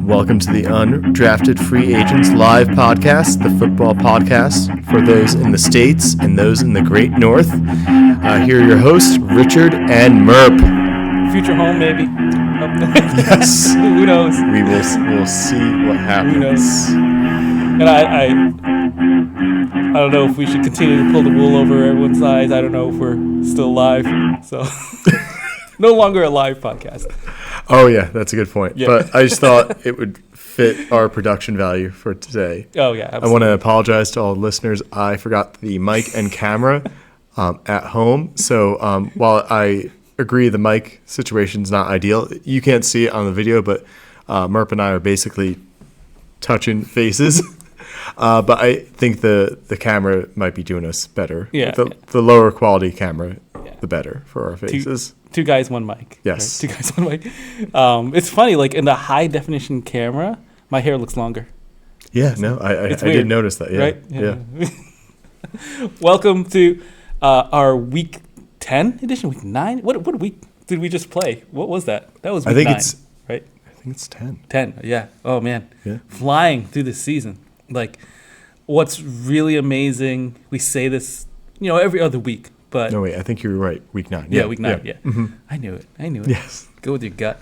Welcome to the Undrafted Free Agents Live podcast, the football podcast for those in the States and those in the Great North. Here are your hosts, Richard and Merp. Future home, maybe. Yes. Who knows? We'll see what happens. Who knows? And I don't know if we should continue to pull the wool over everyone's eyes. I don't know if we're still live. So no longer a live podcast. Oh, yeah, that's a good point. Yeah. But I just thought it would fit our production value for today. Oh, yeah, absolutely. I want to apologize to all listeners. I forgot the mic and camera at home. So while I agree the mic situation's not ideal, you can't see it on the video, but Merp and I are basically touching faces. But I think the camera might be doing us better. Yeah. The lower quality camera, the better for our faces. Two guys, one mic. Yes. Right? 2 guys, 1 mic. It's funny, like in the high definition camera, my hair looks longer. Yeah, no, I did notice that. Yeah. Right? Yeah. Welcome to our week 10 edition, week 9. What week did we just play? What was that? That was week 9, right? I think it's 10. 10, yeah. Oh, man. Yeah. Flying through this season. Like, what's really amazing, we say this, every other week, but... No, wait, I think you're right. Week 9. Yeah, week 9, yeah. Mm-hmm. I knew it. Yes. Go with your gut.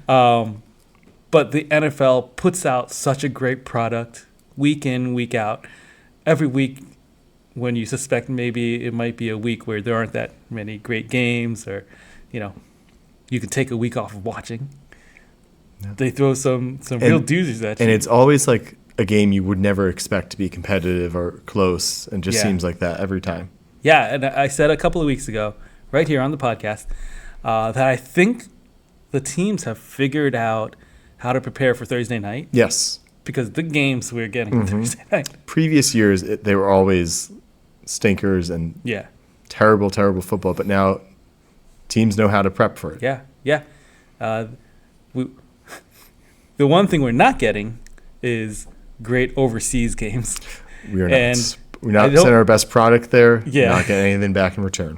But the NFL puts out such a great product week in, week out. Every week when you suspect maybe it might be a week where there aren't that many great games or, you can take a week off of watching. Yeah. They throw some real doozies at you. And it's always like a game you would never expect to be competitive or close, and just seems like that every time. Yeah, and I said a couple of weeks ago, right here on the podcast, that I think the teams have figured out how to prepare for Thursday night. Yes. Because the games we're getting Thursday night. Previous years, they were always stinkers and terrible, terrible football, but now teams know how to prep for it. Yeah. The one thing we're not getting is great overseas games. We're not sending our best product there. Yeah. We're not getting anything back in return.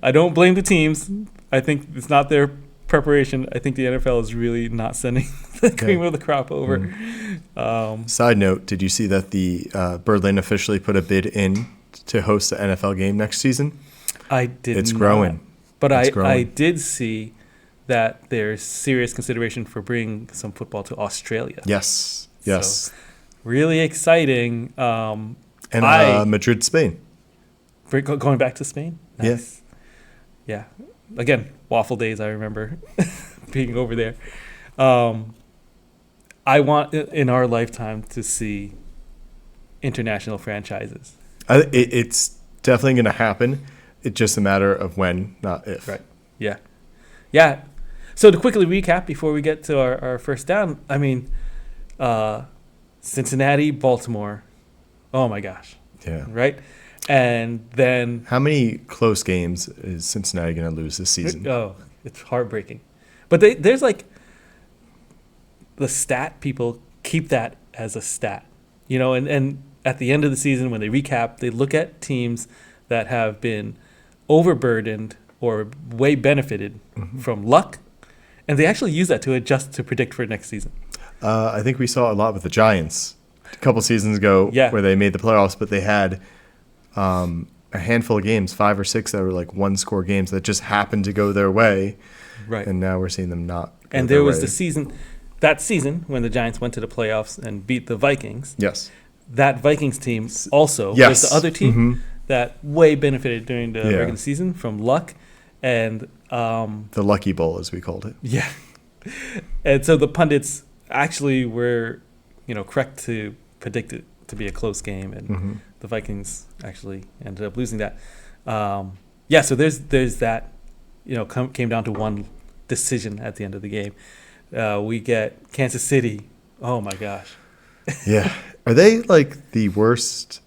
I don't blame the teams. I think it's not their preparation. I think the NFL is really not sending the cream of the crop over. Mm-hmm. Side note, did you see that the Birdland officially put a bid in to host the NFL game next season? I did It's growing. But I did see that there's serious consideration for bringing some football to Australia. Yes. So, really exciting. Madrid, Spain. Going back to Spain? Nice. Yes. Yeah. Again, waffle days, I remember being over there. I want, in our lifetime, to see international franchises. It's definitely going to happen. It's just a matter of when, not if. Right. Yeah. Yeah. So to quickly recap before we get to our first down, I mean, Cincinnati, Baltimore. Oh, my gosh. Yeah. Right? And then... How many close games is Cincinnati going to lose this season? Oh, it's heartbreaking. But there's like... The stat people keep that as a stat. And at the end of the season, when they recap, they look at teams that have been overburdened or way benefited from luck, and they actually use that to adjust to predict for next season. I think we saw a lot with the Giants a couple seasons ago where they made the playoffs, but they had a handful of games, 5 or 6 that were like one-score games that just happened to go their way. Right. And now we're seing them not go And there was that season when the Giants went to the playoffs and beat the Vikings. Yes. That Vikings team also was the other team that way benefited during the regular season from luck. And the Lucky Bowl, as we called it. Yeah. And so the pundits actually were, correct to predict it to be a close game, and the Vikings actually ended up losing that. So there's that, came down to one decision at the end of the game. We get Kansas City. Oh my gosh. Yeah. Are they like the worst?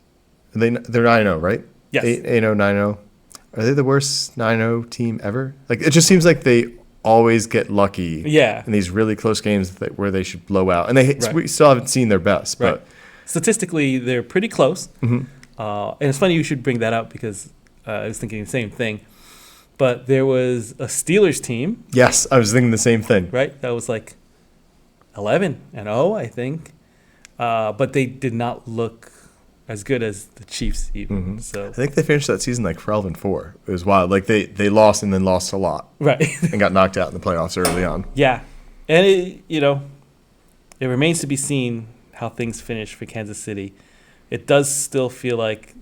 They're 9-0, right? Yes. 8-0, 9-0. Are they the worst 9-0 team ever? Like, it just seems like they always get lucky in these really close games where they should blow out. And we still haven't seen their best. Right. But statistically, they're pretty close. And it's funny you should bring that up because I was thinking the same thing. But there was a Steelers team. Yes, I was thinking the same thing. Right? That was like 11-0, I think. But they did not look as good as the Chiefs even. So I think they finished that season like 12-4. It was wild. Like they lost and then lost a lot right. and got knocked out in the playoffs early on. Yeah. And it remains to be seen how things finish for Kansas City. It does still feel like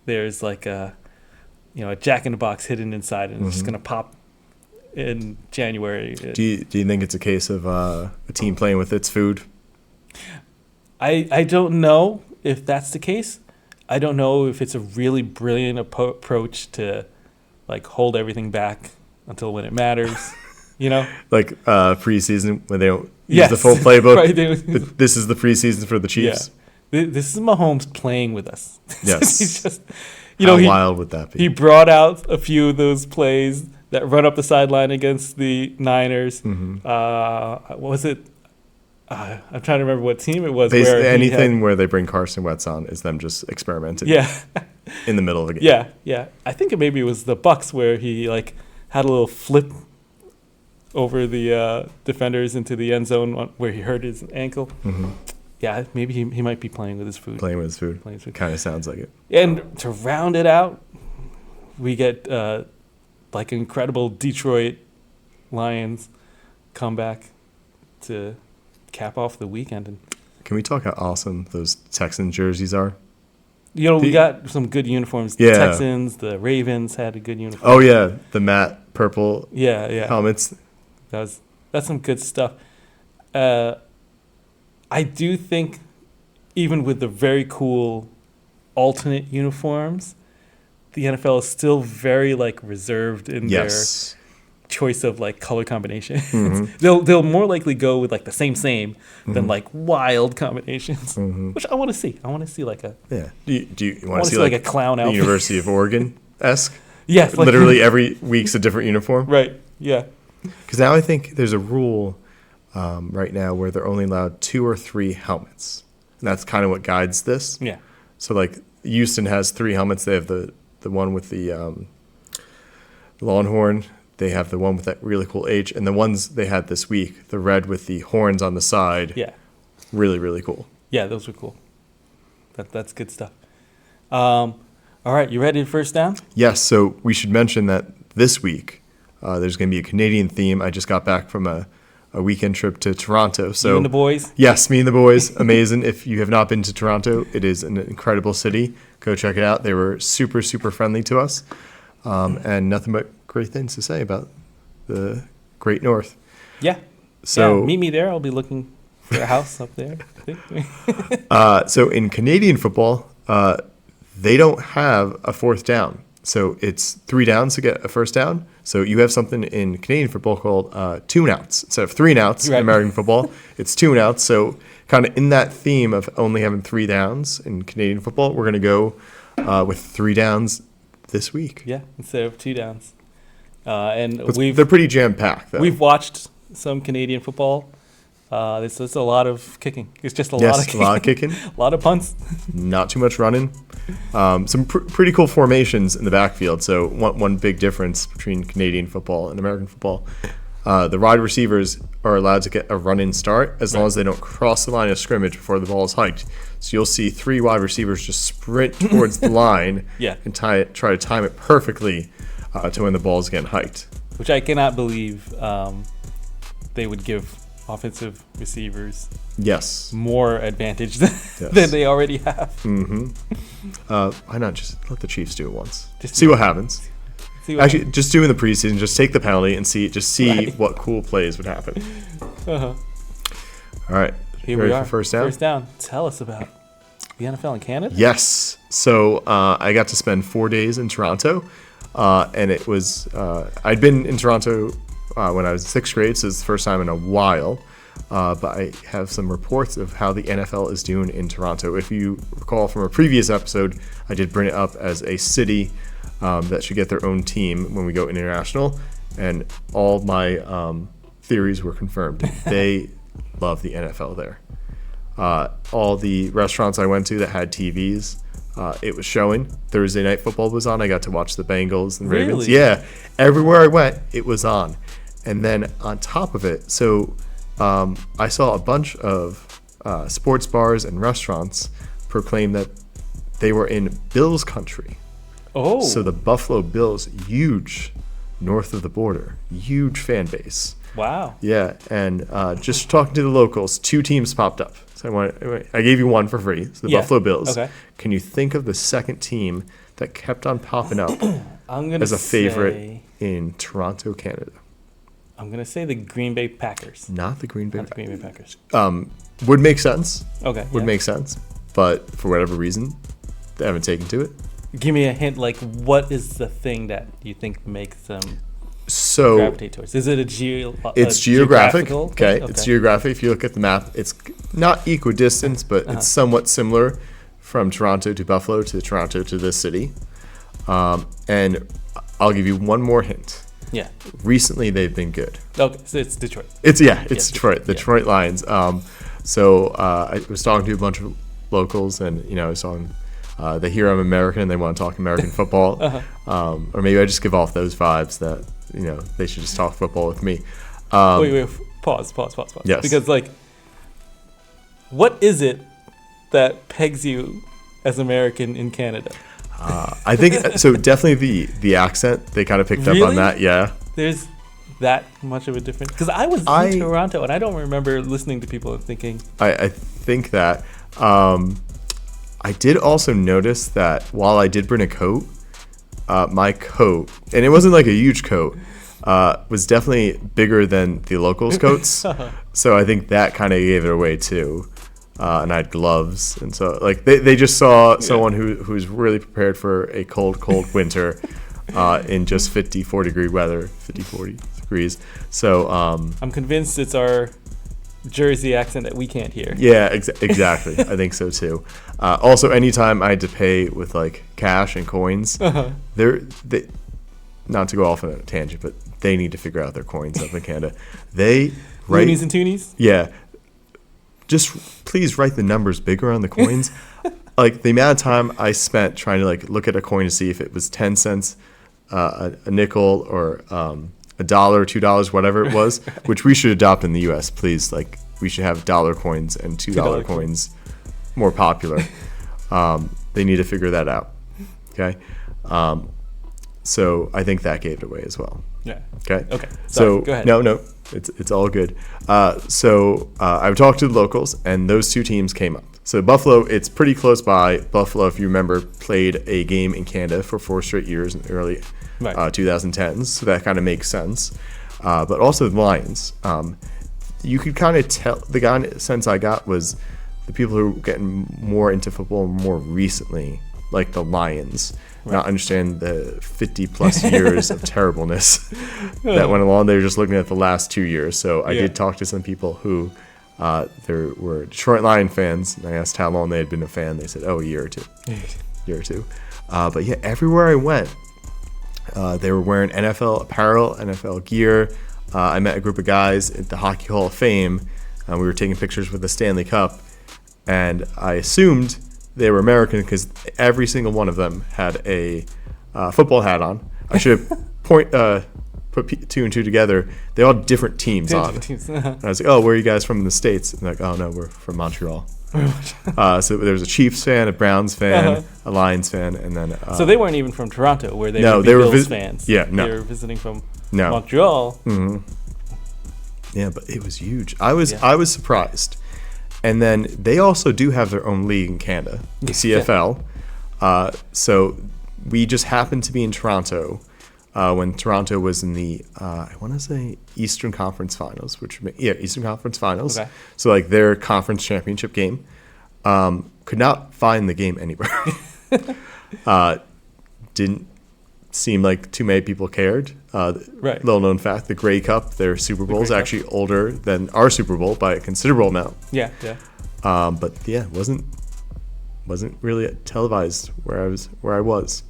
there's like a Jack in the Box hidden inside, and it's just gonna pop in January. Do you think it's a case of a team playing with its food? I don't know if that's the case. I don't know if it's a really brilliant approach to like hold everything back until when it matters. Like preseason when they don't use the full playbook. Right, this is the preseason for the Chiefs. Yeah. This is Mahomes playing with us. Yes. He's just, How wild would that be? He brought out a few of those plays that run up the sideline against the Niners. What was it? I'm trying to remember what team it was. Basically, anything where they bring Carson Wentz on is them just experimenting. Yeah. In the middle of a game. Yeah. I think maybe it was the Bucks where he like had a little flip over the defenders into the end zone where he hurt his ankle. Yeah, maybe he might be playing with his food. Playing with his food. Kind of sounds like it. And to round it out, we get like incredible Detroit Lions comeback to cap off the weekend. And can we talk how awesome those Texan jerseys are? We got some good uniforms. The Texans, the Ravens had a good uniform. Oh yeah, the matte purple helmets. That's some good stuff. I do think even with the very cool alternate uniforms, the NFL is still very like reserved in their choice of like color combinations. They'll more likely go with like the same than like wild combinations, which I want to see. I want to see like a Do you want to see like a clown outfit? University of Oregon-esque? Yes, literally every week's a different uniform. Right. Yeah. Because now I think there's a rule right now where they're only allowed 2 or 3 helmets, and that's kind of what guides this. Yeah. So like Houston has 3 helmets. They have the one with the Longhorn. They have the one with that really cool H, and the ones they had this week, the red with the horns on the side. Yeah. Really, really cool. Yeah, those were cool. That's good stuff. All right, you ready to first down? Yes. So we should mention that this week there's going to be a Canadian theme. I just got back from a weekend trip to Toronto. So you and the boys? Yes, me and the boys. Amazing. If you have not been to Toronto, it is an incredible city. Go check it out. They were super, super friendly to us, and nothing but great things to say about the Great North. Yeah. So meet me there. I'll be looking for a house up there, I think. So in Canadian football, they don't have a 4th down. So it's 3 downs to get a first down. So you have something in Canadian football called 2 and outs. Instead of 3 and outs in American football, it's 2 and outs. So kind of in that theme of only having 3 downs in Canadian football, we're going to go with 3 downs this week. Yeah, instead of 2 downs. And they're pretty jam-packed, though. We've watched some Canadian football. It's a lot of kicking. It's just a lot of kicking. A lot of kicking. A lot of punts. Not too much running. Some pretty cool formations in the backfield. So one big difference between Canadian football and American football. The wide receivers are allowed to get a run-in start as long as they don't cross the line of scrimmage before the ball is hiked. So you'll see 3 wide receivers just sprint towards the line and try to time it perfectly to when the ball is getting hiked. Which I cannot believe they would give offensive receivers more advantage than they already have. Why not just let the Chiefs do it once? Just see what happens. Just do in the preseason. Just take the penalty and see what cool plays would happen. All right. Here we are. For first down? First down. Tell us about the NFL in Canada. Yes. So I got to spend 4 days in Toronto, and it was I'd been in Toronto when I was in 6th grade, so it's the first time in a while. But I have some reports of how the NFL is doing in Toronto. If you recall from a previous episode, I did bring it up as a city that should get their own team when we go international, and all my theories were confirmed. They love the NFL there. All the restaurants I went to that had TVs, it was showing. Thursday Night Football was on. I got to watch the Bengals and Ravens. Really? Yeah, everywhere I went, it was on. And then on top of it, so I saw a bunch of sports bars and restaurants proclaim that they were in Bills country. Oh. So the Buffalo Bills, huge north of the border, huge fan base. Wow. Yeah, and just talking to the locals, 2 teams popped up. So I gave you one for free. So the Buffalo Bills. Okay. Can you think of the second team that kept on popping up I'm gonna as a favorite say, in Toronto, Canada? I'm gonna say the Green Bay Packers. Not the Green Bay. Not the Green Bay Packers. Would make sense. Okay. Would make sense, but for whatever reason, they haven't taken to it. Give me a hint. Like, what is the thing that you think makes them So gravitate towards? Is it it's geographic. geographical Okay, thing? it's geographic. If you look at the map, it's not equidistant, but it's somewhat similar from Toronto to Buffalo to Toronto to this city. And I'll give you one more hint. Yeah. Recently, they've been good. Okay, so it's Detroit. It's Yes, Detroit. The yeah. Detroit Lions. So I was talking to a bunch of locals, and I was talking. They hear I'm American and they want to talk American football, or maybe I just give off those vibes that they should just talk football with me. Wait, pause. Yes. Because what is it that pegs you as American in Canada? I think so. Definitely the accent. They kind of picked up on Really? that. Yeah. There's that much of a difference? Because I was in Toronto and I don't remember listening to people and thinking. I think that. I did also notice that while I did bring a coat, my coat, and it wasn't like a huge coat, was definitely bigger than the locals' coats. So I think that kind of gave it away too. And I had gloves, and so they just saw someone who's really prepared for a cold winter in just 50-40 degree weather, 50-40 degrees. So I'm convinced it's our Jersey accent that we can't hear. Yeah, exactly. I think so too. Also, anytime I had to pay with cash and coins, they not to go off on a tangent, but they need to figure out their coins up in Canada. Loonies and toonies? Yeah. Just please write the numbers bigger on the coins. The amount of time I spent trying to look at a coin to see if it was 10 cents, a nickel, or $1, $2, whatever it was, which we should adopt in the U.S. Please, we should have dollar coins and $2 coins more popular. They need to figure that out. Okay, so I think that gave it away as well. Yeah. Okay. Okay. Sorry, So go ahead. no, it's all good. So I talked to the locals, and those 2 teams came up. So Buffalo, it's pretty close by. Buffalo, if you remember, played a game in Canada for 4 straight years in the early 2010s, so that kind of makes sense. But also the Lions. You could kind of tell, the sense I got was the people who were getting more into football more recently, like the Lions, not understand the 50-plus years of terribleness that went along. They were just looking at the last 2 years. So I did talk to some people who there were Detroit Lion fans, and I asked how long they had been a fan. They said, a year or two. But yeah, everywhere I went, they were wearing NFL apparel, NFL gear. I met a group of guys at the Hockey Hall of Fame. We were taking pictures with the Stanley Cup, and I assumed they were American because every single one of them had a football hat on. I should have put 2 and 2 together. They all had different teams on. And I was like, where are you guys from in the States? And they're like, oh, no, we're from Montreal. So there was a Chiefs fan, a Browns fan, a Lions fan, and then... so they weren't even from Toronto, where they no, were they were Bills fans. Yeah, no. They were visiting from No. Montreal. Mm-hmm. Yeah, but it was huge. I was surprised. And then they also do have their own league in Canada, the CFL. So we just happened to be in Toronto when Toronto was in the, I want to say, Eastern Conference Finals, Eastern Conference Finals. Okay. So their conference championship game. Could not find the game anywhere. Didn't seem like too many people cared. Little known fact, the Grey Cup, their Super Bowl, is actually older than our Super Bowl by a considerable amount. Yeah. But yeah, wasn't really televised where I was.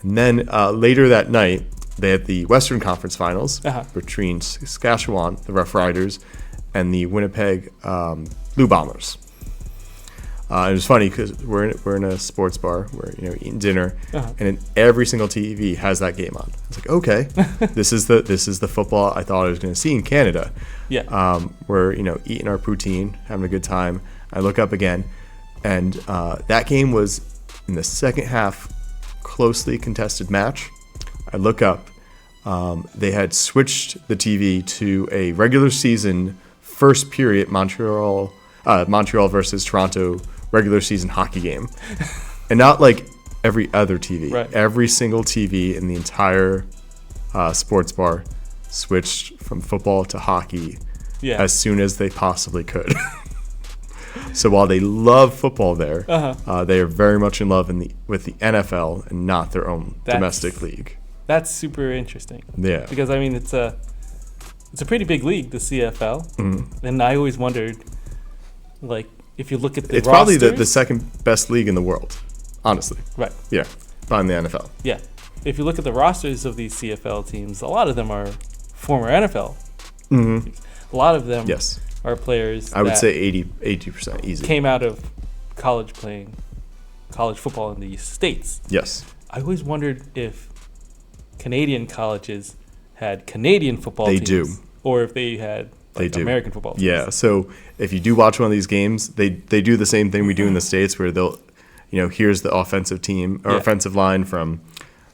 And then later that night, they had the Western Conference Finals between Saskatchewan, the Rough Riders, and the Winnipeg Blue Bombers. It was funny because we're in a sports bar, we're eating dinner, Uh-huh. and then every single TV has that game on. I was like, okay, this is the football I thought I was going to see in Canada. Yeah. We're eating our poutine, having a good time. I look up again, and that game was in the second half, closely contested match. I look up, they had switched the TV to a regular season first period Montreal versus Toronto regular season hockey game, and not like every other TV. Right. Every single TV in the entire sports bar switched from football to hockey Yeah. as soon as they possibly could. So while they love football there, they are very much in love with the NFL and not their own domestic league. That's super interesting. Yeah. Because I mean, it's a pretty big league, the CFL, and I always wondered, like, if you look at the It's rosters, probably the second best league in the world, honestly. right. Yeah, behind the NFL. Yeah. If you look at the rosters of these CFL teams, a lot of them are former NFL. Mm-hmm. A lot of them Yes. are players I would that say 80% easy. came out of college playing college football in the States. Yes. I always wondered if Canadian colleges had Canadian football They teams. do. Or if they had They do. American football teams. Yeah, so if you do watch one of these games, they do the same thing we do in the States where they'll, here's the offensive team or Yeah. offensive line from,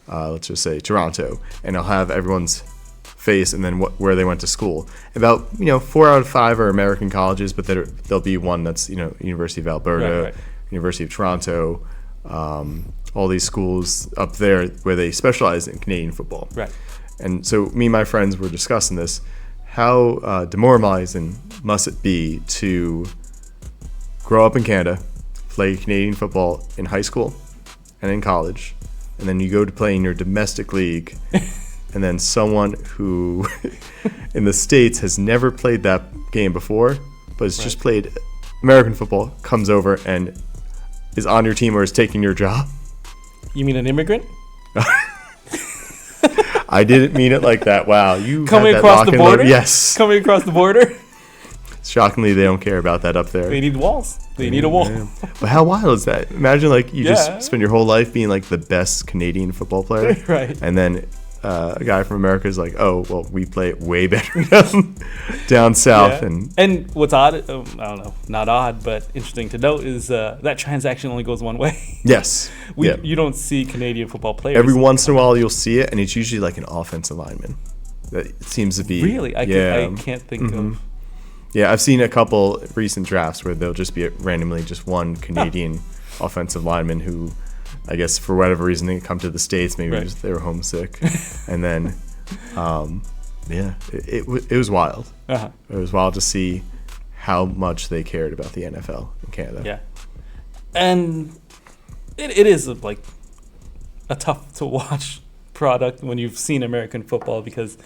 let's just say Toronto, and I'll have everyone's face and then where they went to school. About 4 out of 5 are American colleges, but there'll be one that's University of Alberta, Right. University of Toronto, all these schools up there where they specialize in Canadian football. Right. And so me and my friends were discussing this. How demoralizing must it be to grow up in Canada, play Canadian football in high school and in college, and then you go to play in your domestic league, and then someone who in the States has never played that game before, but has just played American football, comes over and is on your team or is taking your job? You mean an immigrant? I didn't mean it like that. Wow, you Coming had that across lock the and load. border? Yes. Coming across the border? Shockingly, they don't care about that up there. They need walls. They need a wall. Yeah. But how wild is that? Imagine you Yeah. just spend your whole life being the best Canadian football player, Right. and then a guy from America is like, oh, well, we play it way better down south, Yeah. And what's odd, I don't know, not odd, but interesting to note is that transaction only goes one way. yes, You don't see Canadian football players. every once in a while you'll see it, and it's usually an offensive lineman. That seems to be Really? I can't think of. Yeah, I've seen a couple recent drafts where there'll just be randomly just one Canadian offensive lineman who, I guess for whatever reason, they come to the States. Maybe Right. they were homesick, and then, it was wild. Uh-huh. It was wild to see how much they cared about the NFL in Canada. Yeah. And it is a tough to watch product when you've seen American football because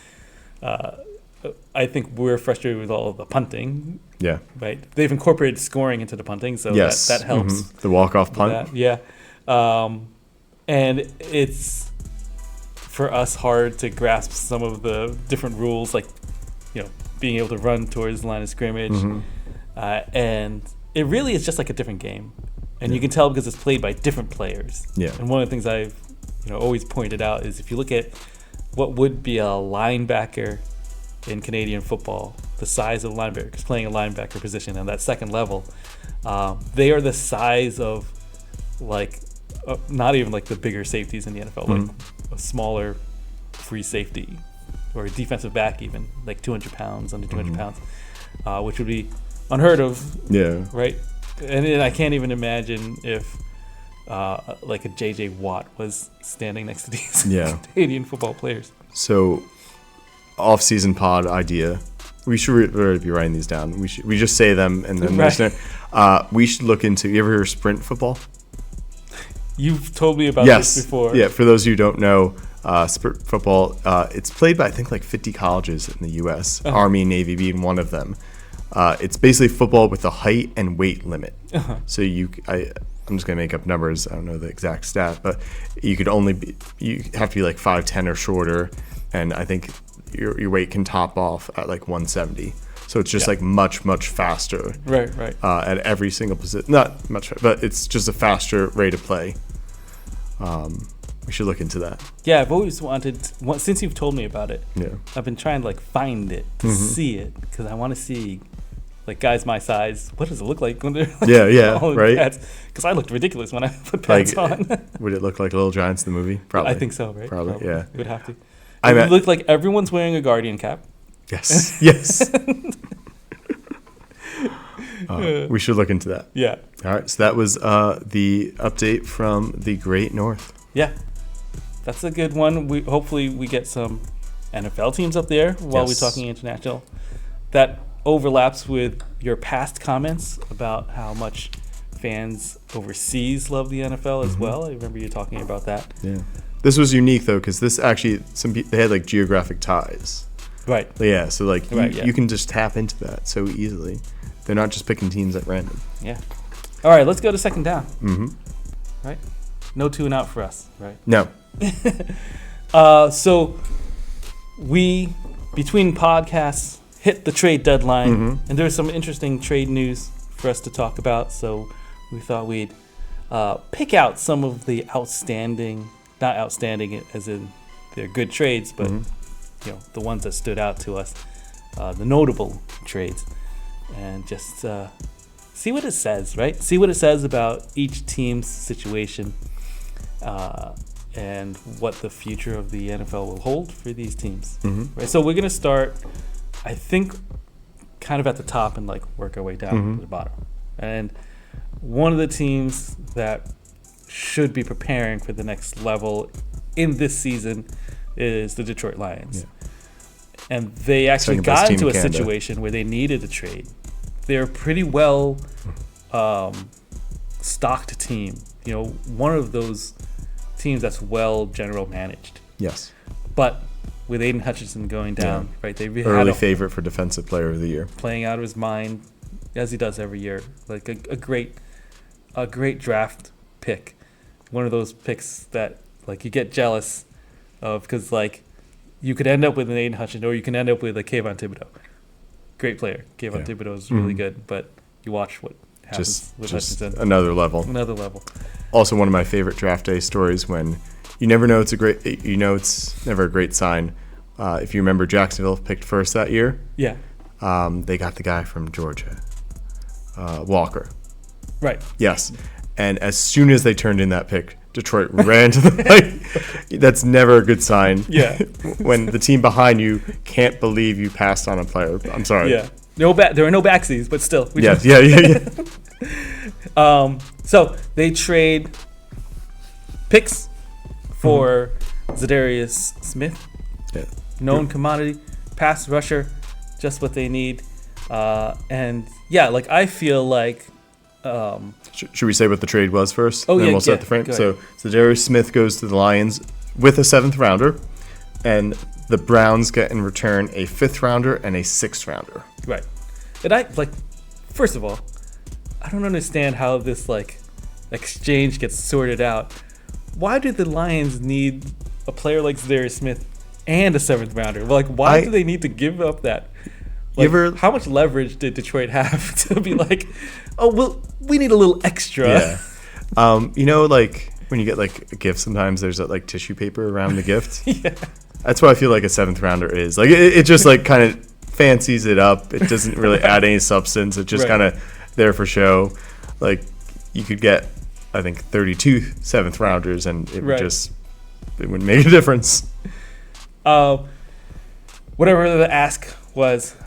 I think we're frustrated with all of the punting. Yeah. Right. They've incorporated scoring into the punting, so Yes. that helps. Mhm. The walk-off punt. That, yeah. And it's for us hard to grasp some of the different rules, being able to run towards the line of scrimmage. Mhm. And it really is just like a different game. And you can tell because it's played by different players. Yeah. And one of the things I've always pointed out is if you look at what would be a linebacker in Canadian football, the size of linebackers playing a linebacker position on that second level, they are the size of not even the bigger safeties in the NFL, like a smaller free safety or a defensive back, even 200 pounds, under 200 pounds, which would be unheard of, Yeah. right? And then I can't even imagine if a JJ Watt was standing next to these Yeah. Canadian football players. So, off-season pod idea. We should really be writing these down. We just say them and then Right. we should look into. You ever hear of sprint football? You've told me about Yes. this before. Yeah. For those who don't know, sprint football. It's played by I think 50 colleges in the U.S. Army, Navy being one of them. It's basically football with a height and weight limit. So I'm just gonna make up numbers. I don't know the exact stat, but you have to be 5'10" or shorter, and I think your weight can top off at 170. So it's just like much faster. Right. At every single position. Not much, but it's just a faster rate of play. We should look into that. Yeah, I've always wanted, since you've told me about it, Yeah. I've been trying to like find it to see it, because I want to see like guys my size, what does it look like when they're like, Yeah, all in right? pads? Because I looked ridiculous when I put pads on. Would it look like Little Giants in the movie? Probably. I think so, right? Probably, yeah. It would have to. I It would mean, look like everyone's wearing a Guardian cap. yes. We should look into that. Yeah. All right, so that was the update from the Great North. Yeah. That's a good one. Hopefully we get some NFL teams up there while we're talking international. That overlaps with your past comments about how much fans overseas love the NFL as well. I remember you talking about that. Yeah. This was unique though, because this actually they had like geographic ties. Right. Yeah, so like Right, you can just tap into that so easily. They're not just picking teams at random. Yeah. All right, let's go to second down. Mm-hmm. Right. No 2 and out for us. Right. No. So we, between podcasts, hit the trade deadline, and there's some interesting trade news for us to talk about. So we thought we'd pick out some of the not outstanding as in they're good trades, but the ones that stood out to us, the notable trades, and just see what it says, right? See what it says about each team's situation. And what the future of the NFL will hold for these teams. Right? So we're going to start, I think, kind of at the top and like work our way down to the bottom. And one of the teams that should be preparing for the next level in this season is the Detroit Lions. Yeah. And they actually got into a situation where they needed a trade. They're a pretty well stocked team. One of those teams that's well general managed. Yes. But with Aiden Hutchinson going down, right? They really early favorite for Defensive Player of the Year. Playing out of his mind, as he does every year. Like a great draft pick. One of those picks that like you get jealous of, because like you could end up with an Aiden Hutchinson or you can end up with a Kayvon Thibodeau. Great player. Kayvon Thibodeau is really good, but you watch what happens with Hutchinson. Another level. Also, one of my favorite draft day stories when you never know it's never a great sign. If you remember, Jacksonville picked first that year. Yeah. They got the guy from Georgia, Walker. Right. Yes. And as soon as they turned in that pick, Detroit ran to the that's never a good sign. Yeah. When the team behind you can't believe you passed on a player. I'm sorry. Yeah. There are no backsies, but still. Yeah. So they trade picks for Zadarius Smith, known commodity, pass rusher, just what they need. And yeah, like I feel like. Should we say what the trade was first? Oh, then yeah. We'll set the frame. So Zadarius Smith goes to the Lions with a 7th rounder, and the Browns get in return a 5th rounder and a 6th rounder. Right. And first of all, I don't understand how this exchange gets sorted out. Why do the Lions need a player like Zadarius Smith and a 7th rounder? Why do they need to give up that? How much leverage did Detroit have to be like, oh, well, we need a little extra? Yeah. When you get a gift, sometimes there's that tissue paper around the gift. Yeah. That's what I feel like a 7th rounder is. It just kind of fancies it up. It doesn't really add any substance. It's just kind of there for show. You could get, I think, 32 7th rounders, and it wouldn't make a difference. Whatever the ask was,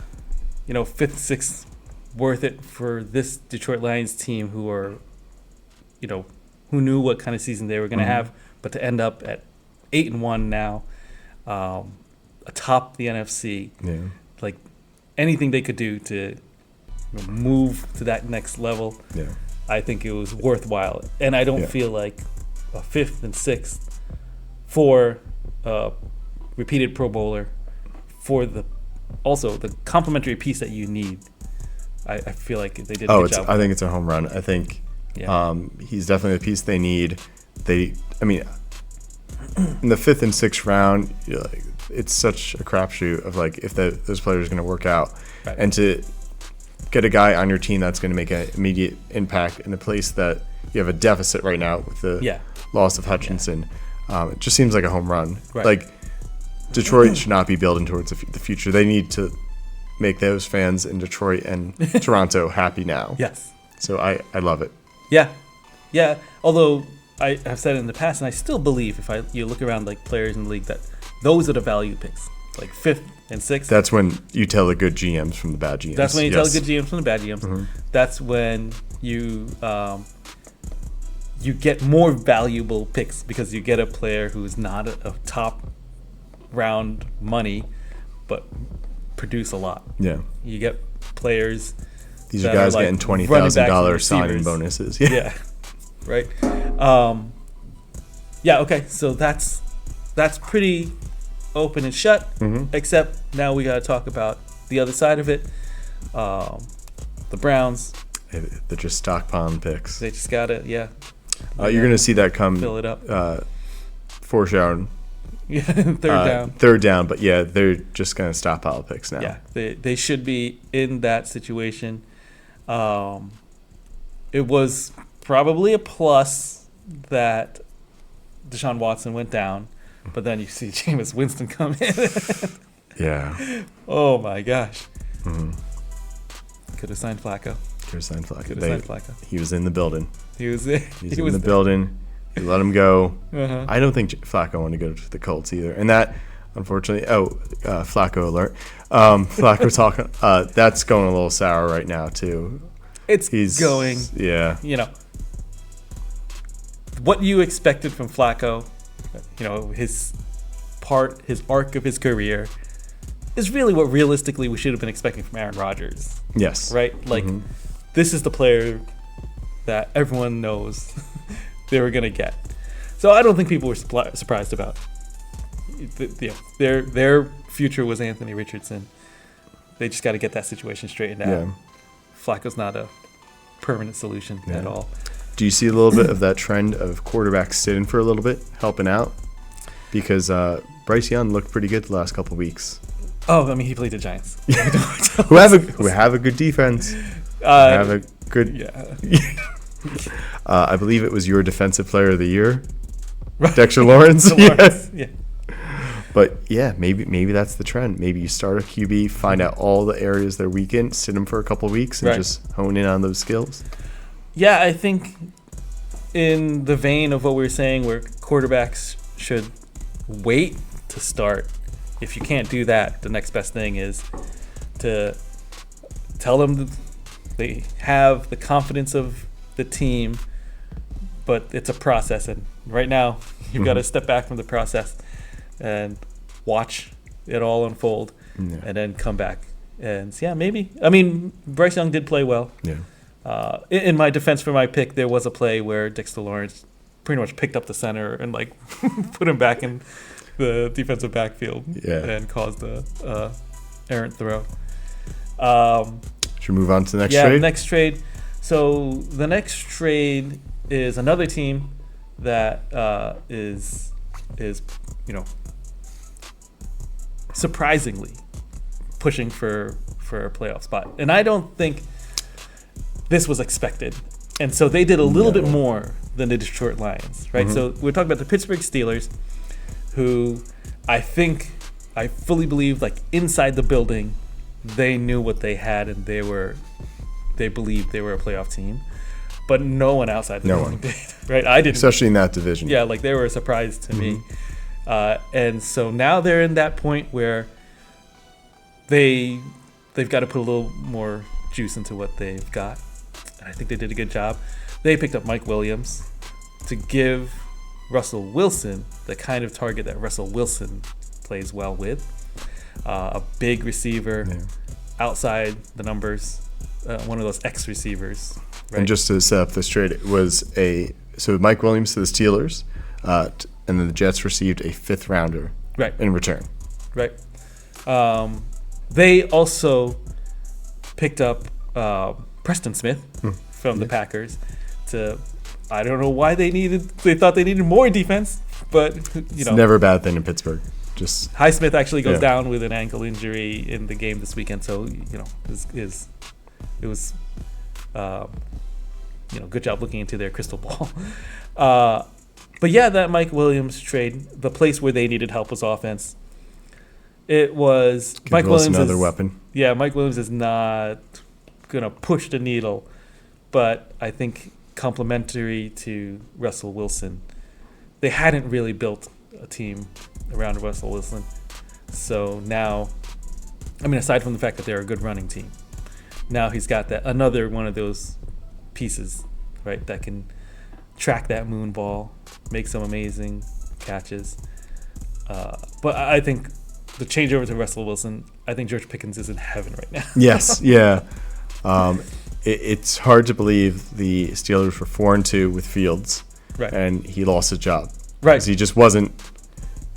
5th, 6th, worth it for this Detroit Lions team who are, who knew what kind of season they were going to have, but to end up at 8-1 now, atop the NFC. Yeah. Anything they could do to move to that next level, I think it was worthwhile. And I don't feel like a 5th and 6th for a repeated Pro Bowler for the complementary piece that you need. I feel like they did a good job. I think it's a home run. I think he's definitely the piece they need. In the 5th and 6th round, it's such a crapshoot of like if those players are going to work out, Right. and to get a guy on your team that's going to make an immediate impact in a place that you have a deficit right now with the Yeah. loss of Hutchinson. It just seems like a home run. Right. Like Detroit should not be building towards the future. They need to make those fans in Detroit and Toronto happy now. Yes. So I love it. Yeah. Yeah. Although I have said it in the past, and I still believe you look around like players in the league, that those are the value picks, like 5th and 6th. That's when you tell the good GMs from the bad GMs. That's when you tell Yes. the good GMs from the bad GMs. Mhm. That's when you get more valuable picks because you get a player who's not a top round money, but produce a lot. Yeah. You get players. These are that guys like getting running backs and $20,000 signing receivers. bonuses. Yeah. Right. Yeah. Okay. So that's pretty open and shut. Mhm. Except now we got to talk about the other side of it. The Browns. They're just stockpiling picks. They just gotta. Yeah. You're going to see that come fill it up. foreshadowing. Yeah. Down. Third down, but yeah, they're just going to stockpile picks now. Yeah. They should be in that situation. It was probably a plus that Deshaun Watson went down, but then you see Jameis Winston come in. Yeah. Oh my gosh. Mm-hmm. Could have signed Flacco. Could have signed Flacco. Could have signed Flacco. He was in the building. He was there. He's in the building. You let him go. Uh-huh. I don't think Flacco wanted to go to the Colts either. And that, unfortunately, Flacco alert. Flacco talking. That's going a little sour right now too. He's going. Yeah. You know what you expected from Flacco. You know his arc of his career is really what realistically we should have been expecting from Aaron Rodgers. Yes. Right. Like this is the player that everyone knows they were gonna get. So I don't think people were surprised about. Their future was Anthony Richardson. They just got to get that situation straightened out. Yeah. Flacco's not a permanent solution at all. Do you see a little bit of that trend of quarterbacks sitting for a little bit, helping out? Because Bryce Young looked pretty good the last couple of weeks. Oh, I mean, he played the Giants. who have a good defense. Have a good. Yeah. I believe it was your defensive player of the year, Dexter Lawrence. Yeah. But yeah, maybe that's the trend. Maybe you start a QB, find out all the areas they're weak in, sit them for a couple of weeks, and just hone in on those skills. Yeah, I think in the vein of what we were saying, where quarterbacks should wait to start. If you can't do that, the next best thing is to tell them they have the confidence of the team, but it's a process. And right now, you've got to step back from the process and watch it all unfold and then come back. And yeah, maybe. I mean, Bryce Young did play well. Yeah. In my defense for my pick, there was a play where Dexter Lawrence pretty much picked up the center and like put him back in the defensive backfield and caused the errant throw. Should we move on to the next trade? Yeah, next trade. So the next trade is another team that is surprisingly pushing for a playoff spot, and I don't think this was expected. And so they did a little bit more than the Detroit Lions, right? So we're talking about the Pittsburgh Steelers, who I fully believe, like inside the building, they knew what they had and they believed they were a playoff team, but no one outside the building did, right? I didn't, especially in that division. Yeah, like they were a surprise to me, and so now they're in that point where they've got to put a little more juice into what they've got. And I think they did a good job. They picked up Mike Williams to give Russell Wilson the kind of target that Russell Wilson plays well with. A big receiver, outside the numbers, one of those X receivers. Right? And just to set up this trade, it was so Mike Williams to the Steelers, and then the Jets received a 5th rounder in return. Right. They also picked up Preston Smith from the Packers. I don't know why they thought they needed more defense, but It's never a bad thing in Pittsburgh. just Highsmith actually goes Yeah. down with an ankle injury in the game this weekend, so it was good job looking into their crystal ball. But yeah, that Mike Williams trade, the place where they needed help was offense. It was give Mike Wilson Williams another is, weapon. Yeah, Mike Williams is not gonna push the needle, but I think complementary to Russell Wilson, they hadn't really built a team around Russell Wilson. So now, I mean, aside from the fact that they're a good running team, now he's got that another one of those pieces, right, that can track that moon ball, make some amazing catches. But I think the changeover to Russell Wilson, I think George Pickens is in heaven right now. Yes, yeah. It's hard to believe the Steelers were 4-2 with Fields, Right. and he lost his job. Right. 'Cause he just wasn't,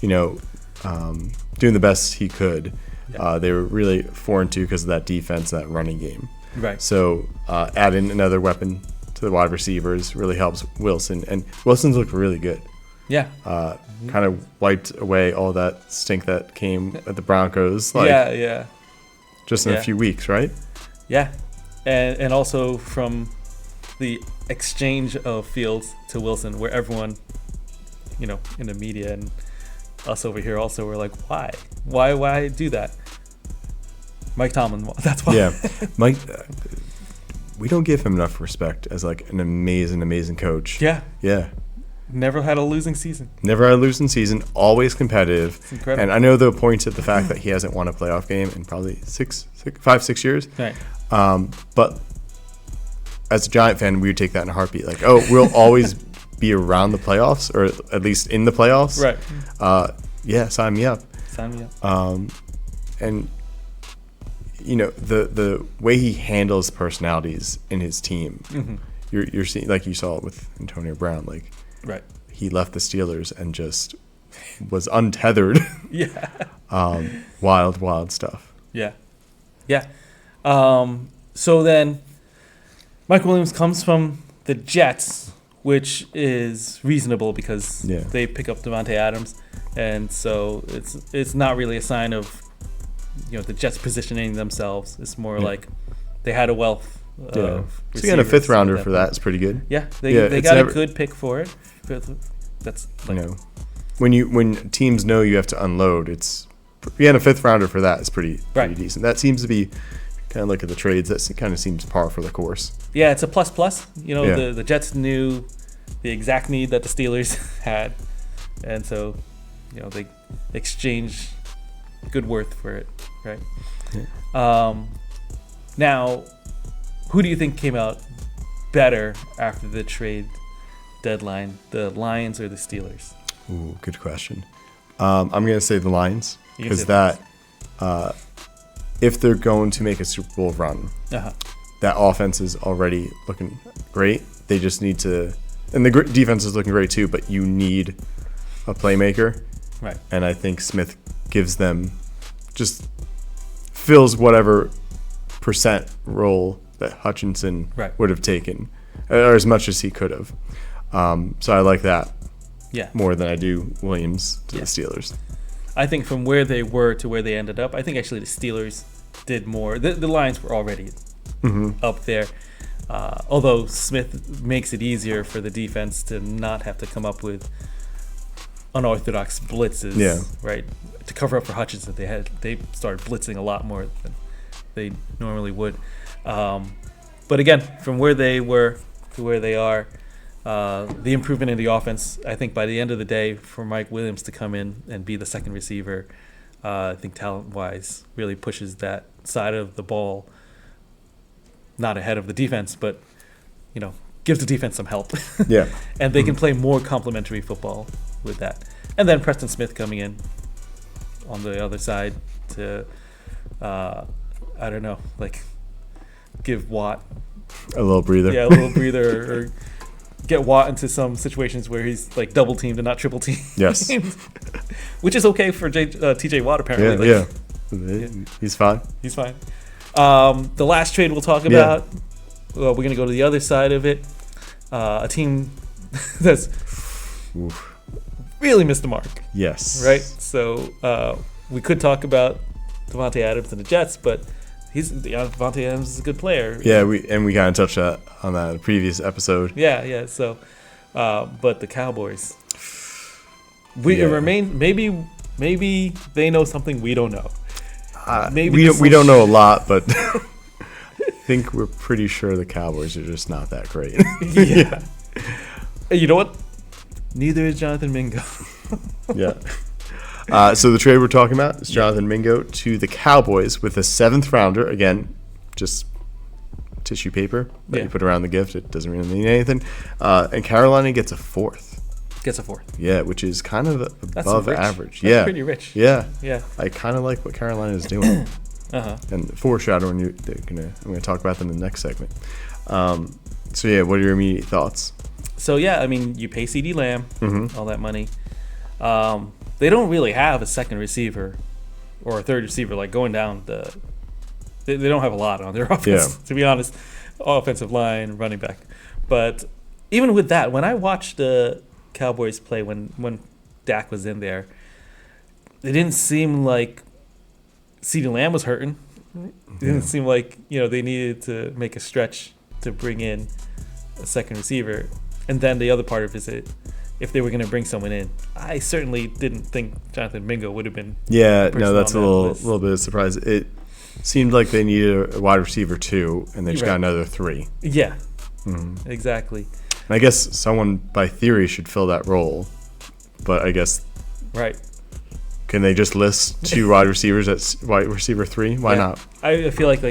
doing the best he could. Yeah. They were really 4-2 because of that defense, that running game. Right. So adding another weapon to the wide receivers really helps Wilson, and Wilson's looked really good. Yeah. Kind of wiped away all that stink that came at the Broncos, just in Yeah. a few weeks, right? Yeah. And also from the exchange of Fields to Wilson, where everyone, in the media and us over here also were like, why do that? Mike Tomlin, that's why. Yeah, Mike. We don't give him enough respect as like an amazing coach. Yeah. Yeah. Never had a losing season. Never had a losing season. Always competitive. It's incredible. And I know they'll point to the fact that he hasn't won a playoff game in probably 5-6 years. Right. But as a Giant fan, we would take that in a heartbeat. Like, oh, we'll always be around the playoffs, or at least in the playoffs. Right. Yeah, sign me up. Sign me up. And the way he handles personalities in his team, Mm-hmm. you're seeing, like you saw it with Antonio Brown. Like, Right. he left the Steelers and just was untethered. Yeah. Wild stuff. Yeah. Yeah. So then Mike Williams comes from the Jets, which is reasonable because Yeah. they pick up Devontae Adams. And so it's not really a sign of the Jets positioning themselves. It's more like they had a wealth of So you got a receivers fifth rounder at for that that. point. It's pretty good. Yeah, they it's got never- a good pick for it. That's like, when teams know you have to unload, you had a fifth rounder for that. It's pretty Right. decent. That seems to be kind of look at the trades. That kind of seems par for the course. yeah, it's a plus. Yeah. The Jets knew the exact need that the Steelers had, and so they exchanged good worth for it, right? Yeah. Now, who do you think came out better after the trade deadline, the Lions or the Steelers? Ooh, good question. I'm going to say the Lions, You can say because the if they're going to make a Super Bowl run, Uh-huh. that offense is already looking great. They just need to, and the defense is looking great too, but you need a playmaker. Right. And I think Smith gives them, just fills whatever percent role that Hutchinson Right. would have taken, or as much as he could have. So I like that Yeah. more than I do Williams to Yeah. the Steelers. I think from where they were to where they ended up, I think actually the Steelers did more. The Lions were already up there. Although Smith makes it easier for the defense to not have to come up with unorthodox blitzes, Yeah. right? To cover up for Hutchinson, they started blitzing a lot more than they normally would. But again, from where they were to where they are, the improvement in the offense, I think by the end of the day, for Mike Williams to come in and be the second receiver, I think talent-wise really pushes that side of the ball not ahead of the defense, but gives the defense some help. Yeah. And they can play more complementary football with that. And then Preston Smith coming in on the other side to, I don't know, like give Watt A little breather. a little breather, or get Watt into some situations where he's like double teamed and not triple teamed. Yes. Which is okay for TJ Watt apparently. Yeah. Like, He's fine. He's fine. The last trade we'll talk about, we're going to go to the other side of it. A team that's Oof. really missed the mark, Yes. right? So we could talk about Devontae Adams and the Jets, but Devontae Adams is a good player. Yeah, we kind of touched on that in the previous episode. Yeah. So, but the Cowboys, it Yeah. remains. Maybe they know something we don't know. We don't know a lot, but I think we're pretty sure the Cowboys are just not that great. Yeah. Hey, you know what? Neither is Jonathan Mingo. Yeah. So the trade we're talking about is Jonathan Mingo to the Cowboys with a 7th rounder. Again, just tissue paper that you put around the gift. It doesn't really mean anything. And Carolina gets a 4th. Gets a 4th. Yeah, which is kind of above average. That's pretty rich. Yeah. Yeah. I kind of like what Carolina is doing. Uh-huh. And foreshadowing, I'm gonna talk about them in the next segment. So yeah, what are your immediate thoughts? So yeah, I mean, you pay CD Lamb Mm-hmm. all that money. They don't really have a second receiver or a third receiver like going down the. They don't have a lot on their offense, to be honest. Offensive line, running back, but even with that, when I watched the Cowboys play when Dak was in there, it didn't seem like CeeDee Lamb was hurting. It didn't seem like they needed to make a stretch to bring in a second receiver. And then the other part of it is if they were going to bring someone in, I certainly didn't think Jonathan Mingo would have been. Yeah, person no, that's a on that little bit of surprise. It seemed like they needed a wide receiver 2, and they just got another 3. Yeah, Mm-hmm. exactly. And I guess someone, by theory, should fill that role. But I guess, Right. can they just list 2 wide receivers at wide receiver 3? Why not? I feel like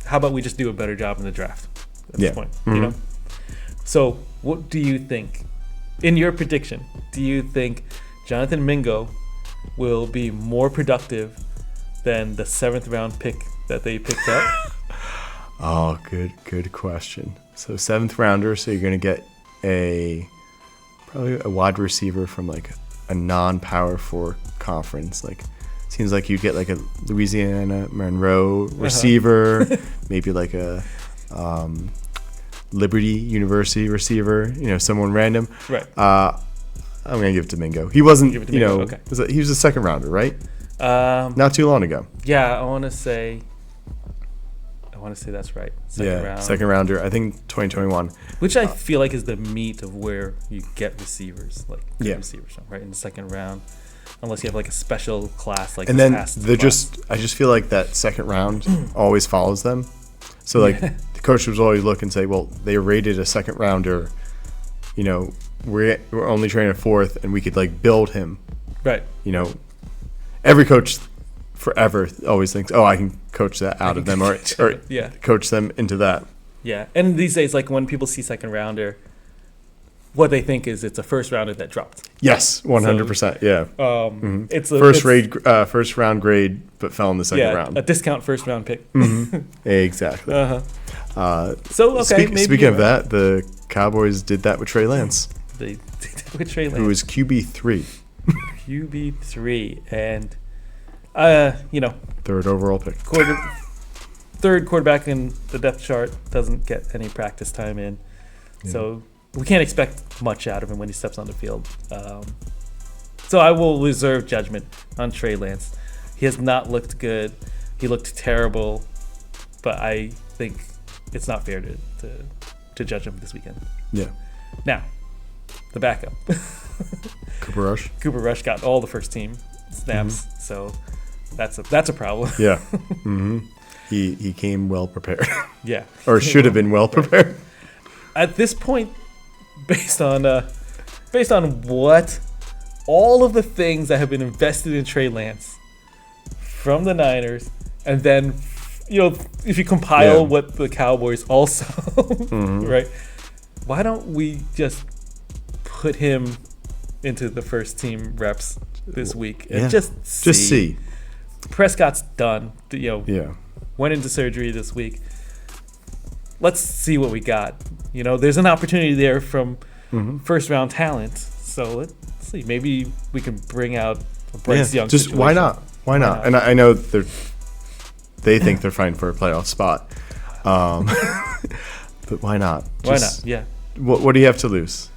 how about we just do a better job in the draft at this point? Mhm. So what do you think? In your prediction, do you think Jonathan Mingo will be more productive than the 7th round pick that they picked up? Oh, good question. So 7th rounder, so you're going to get probably a wide receiver from like a non-Power 4 conference. Like, seems like you get like a Louisiana Monroe receiver, maybe like a Liberty University receiver, someone random. Right. I'm going to give it to Mingo. He wasn't, Give it to Mingo, okay. He was a 2nd rounder, right? Not too long ago. Yeah, I want to say that's right. Second round. 2nd rounder, I think 2021. Which I feel like is the meat of where you get receivers, like good receivers, right? In the 2nd round. Unless you have like a special class like and this then past I class. just feel like that 2nd round always follows them. So like the coach was always look and say, well, they rated a 2nd rounder, we're only training a 4th and we could like build him. Right. Every coach forever always thinks, oh, I can coach that out of them or coach them into that. Yeah. And these days, like when people see 2nd rounder, what they think is it's a 1st rounder that dropped. Yes, 100%. Yeah. It's a first round grade, but fell in the 2nd round. A discount 1st round pick. Exactly. So okay, maybe speaking of that, the Cowboys did that with Trey Lance. They did that with Trey Lance. Who was QB3. QB3 and 3rd overall pick. 3rd quarterback in the depth chart, doesn't get any practice time in. Yeah. So we can't expect much out of him when he steps on the field. So I will reserve judgment on Trey Lance. He has not looked good. He looked terrible, but I think it's not fair to judge him this weekend. Yeah. Now, the backup. Cooper Rush. Cooper Rush got all the first team snaps, so that's a problem. Yeah. Mm-hmm. He came well prepared. Yeah. Or should have been well prepared. At this point, based on what all of the things that have been invested in Trey Lance from the Niners, and then if you compile what the Cowboys also right, why don't we just put him into the first team reps this week and just see. Prescott's done. Went into surgery this week. Let's see what we got. There's an opportunity there from 1st round talent. So let's see. Maybe we can bring out a Bryce Young just situation. Why not? And I know they think they're fighting for a playoff spot. But why not? Why not? Yeah. What do you have to lose?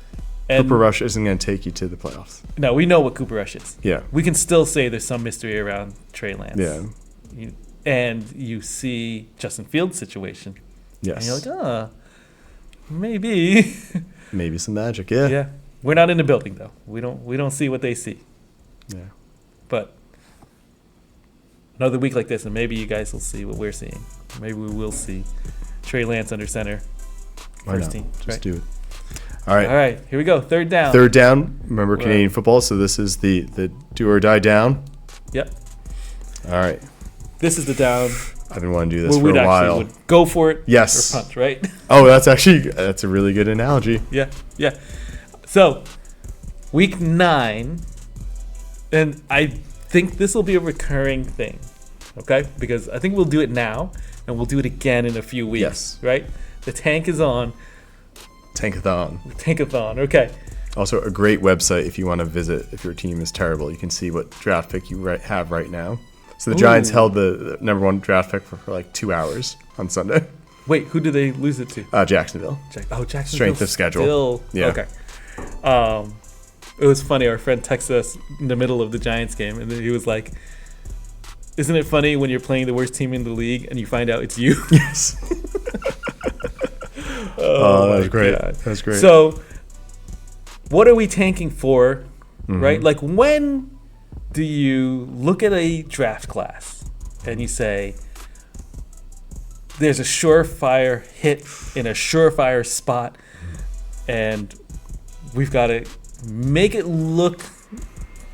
And Cooper Rush isn't going to take you to the playoffs. no, we know what Cooper Rush is. Yeah. We can still say there's some mystery around Trey Lance. Yeah. And you see Justin Fields' situation. Yes. And you're like, maybe. Maybe some magic. Yeah. Yeah. We're not in the building though. We don't see what they see. Yeah. But another week like this, and maybe you guys will see what we're seeing. Maybe we will see Trey Lance under center. Why First not? team. Just Right. do it. All right. All right, here we go. Third down. Third down. Remember Well- Canadian football, so this is the do or die down. Yep. All right. This is the down I've been wanting to do this where for we'd a while. actually would go for it Yes. or punt, right? Oh, that's a really good analogy. Yeah. So, week 9, and I think this will be a recurring thing, okay? Because I think we'll do it now, and we'll do it again in a few weeks, Yes. right? The tank is on. Tankathon. Tankathon, okay. Also, a great website if you want to visit. If your team is terrible, you can see what draft pick you have right now. So the Giants Ooh. held the number 1 draft pick for like 2 hours on Sunday. Wait, who did they lose it to? Jacksonville. Jacksonville. Strength of schedule. Still, Yeah. Okay. It was funny. Our friend texted us in the middle of the Giants game, and he was like, "Isn't it funny when you're playing the worst team in the league and you find out it's you?" Yes. Oh, that my was great. God. That was great. So, what are we tanking for, Mm-hmm. right? Like, when do you look at a draft class and you say, there's a surefire hit in a surefire spot, and we've got to make it look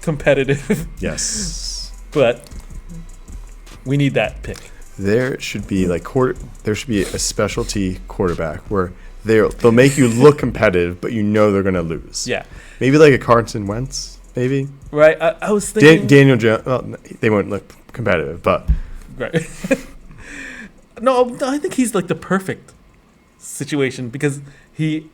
competitive, Yes. but we need that pick. There should be there should be a specialty quarterback where they'll make you look competitive, but you know they're going to lose. Yeah. Maybe like a Carson Wentz, maybe. Right? I was thinking... Daniel Jones, well, they won't look competitive, but Right. No, I think he's like the perfect situation because he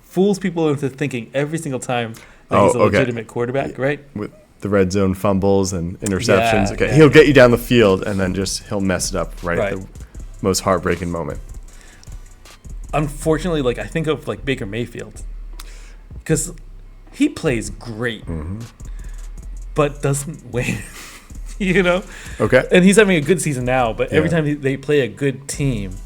fools people into thinking every single time that he's a okay. legitimate quarterback, right? with the red zone fumbles and interceptions, Yeah, yeah. he'll get you down the field and then he'll mess it up right Right. at the most heartbreaking moment. Unfortunately, like I think of like Baker Mayfield because he plays great, but doesn't win. You know? Okay. And he's having a good season now, but every Yeah. time they play a good team,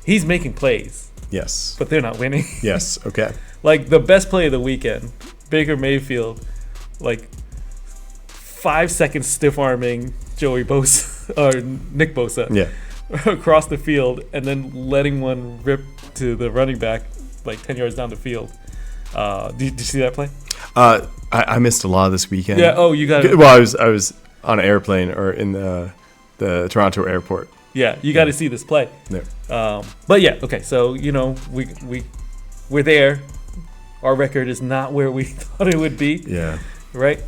he's making plays, Yes. but they're not winning. Yes. Okay. Like the best play of the weekend, Baker Mayfield, like 5 seconds stiff arming Joey Bosa or Nick Bosa Yeah. across the field, and then letting one rip to the running back like 10 yards down the field. Did you see that play? I missed a lot this weekend. Yeah. Oh, you got it. Well, I was on an airplane or in the Toronto airport. Yeah, you got to see this play. No. But yeah, okay. So you know, we're there. Our record is not where we thought it would be. Yeah. Right?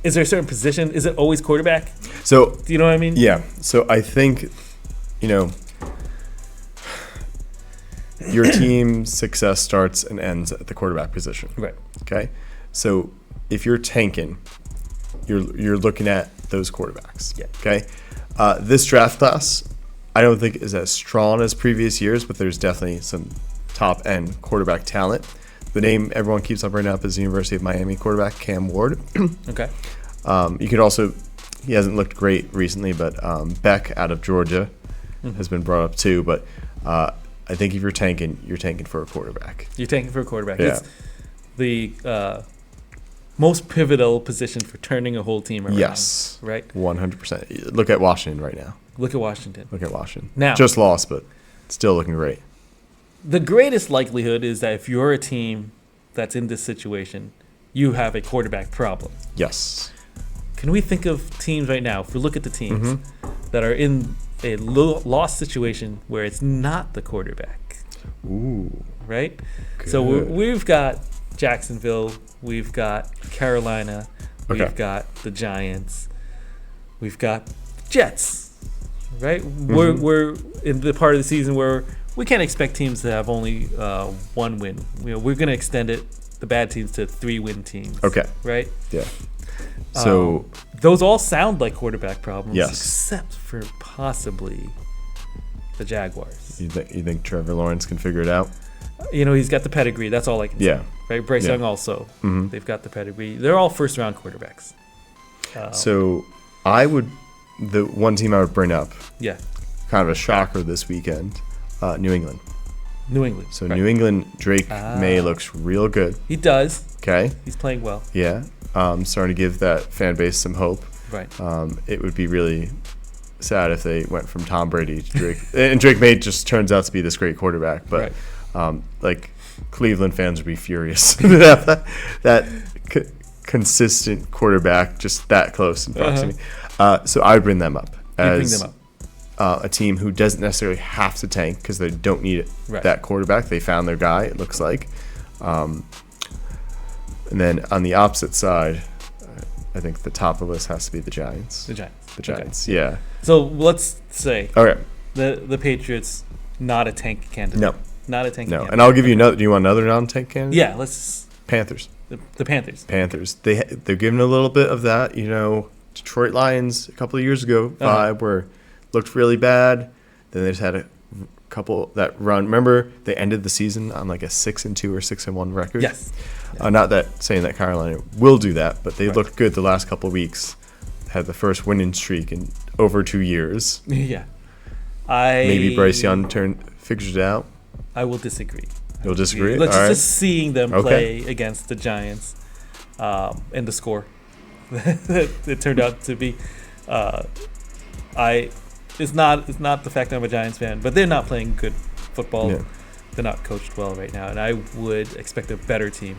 Is there a certain position? Is it always quarterback? So Do you know what I mean? yeah. So I think, your team's success starts and ends at the quarterback position. Right. Okay. So if you're tanking, you're looking at those quarterbacks. Yeah. Okay. This draft class, I don't think is as strong as previous years, but there's definitely some top end quarterback talent. The name everyone keeps on bringing up is the University of Miami quarterback Cam Ward. Okay. You could also, he hasn't looked great recently, but Beck out of Georgia has been brought up too. But I think if you're tanking for a quarterback. You're tanking for a quarterback. Yeah. It's the most pivotal position for turning a whole team around. Yes. Right? 100%. Look at Washington right now. Look at Washington. Look at Washington. Now- Just lost, but still looking great. The greatest likelihood is that if you're a team that's in this situation, you have a quarterback problem. Yes. Can we think of teams right now, if we look at the teams that are in a lost situation where it's not the quarterback, Ooh. right? So Good. we've got Jacksonville, we've got Carolina, Okay. we've got the Giants, we've got Jets, right? We're in the part of the season where we can't expect teams to have only one win. We're going to extend it, the bad teams, to 3-win teams. Okay. Right? Yeah. So Those all sound like quarterback problems, Yes. except for possibly the Jaguars. you think Trevor Lawrence can figure it out? He's got the pedigree. That's all I can say. Yeah. Right? Bryce Yeah. Young also. hmm They've got the pedigree. They're all first-round quarterbacks. So the one team I would bring up, Yeah. kind of a shocker this weekend, New England. New England. So right. New England, Drake May looks real good. He does. Okay. He's playing well. Yeah. Starting to give that fan base some hope. Right. It would be really sad if they went from Tom Brady to Drake. And Drake May just turns out to be this great quarterback. But like Cleveland fans would be furious to have that consistent quarterback just that close in proximity. So I would bring them up as a team who doesn't necessarily have to tank because they don't need that quarterback. They found their guy, it looks like. And then on the opposite side, I think the top of the list has to be the Giants. The Giants. The Giants, Okay. yeah. So let's say Okay. the Patriots, not a tank candidate. No. Not a tank No. candidate. And I'll give you another. Do you want another non-tank candidate? Yeah, let's. Panthers. The Panthers. Panthers. They're giving a little bit of that, Detroit Lions a couple of years ago vibe where looked really bad. Then they just had a couple that run. Remember, they ended the season on like a 6-2 or 6-1 record. Yes. Not that saying that Carolina will do that, but they looked good the last couple of weeks. Had the first winning streak in over 2 years. Yeah. Maybe Bryce Young figures it out. I will disagree. You'll disagree? Let's All right. just seeing them play against the Giants and the score it turned out to be. It's not the fact that I'm a Giants fan, but they're not playing good football. Yeah. They're not coached well right now, and I would expect a better team,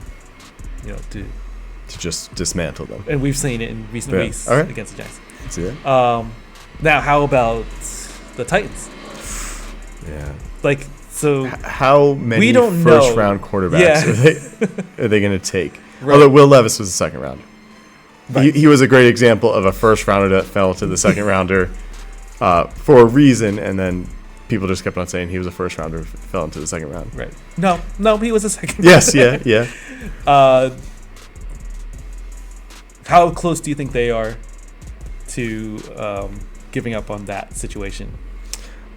to just dismantle them. And we've seen it in recent weeks against the Giants. See it? Now, how about the Titans? Yeah. Like, so how many we don't first know. round quarterbacks are they going to take? Right. Although Will Levis was a second rounder. Right. He was a great example of a first rounder that fell to the second rounder for a reason, and then people just kept on saying he was a first rounder, fell into the second round. Right. No, he was a second. Yes, yeah. How close do you think they are to giving up on that situation?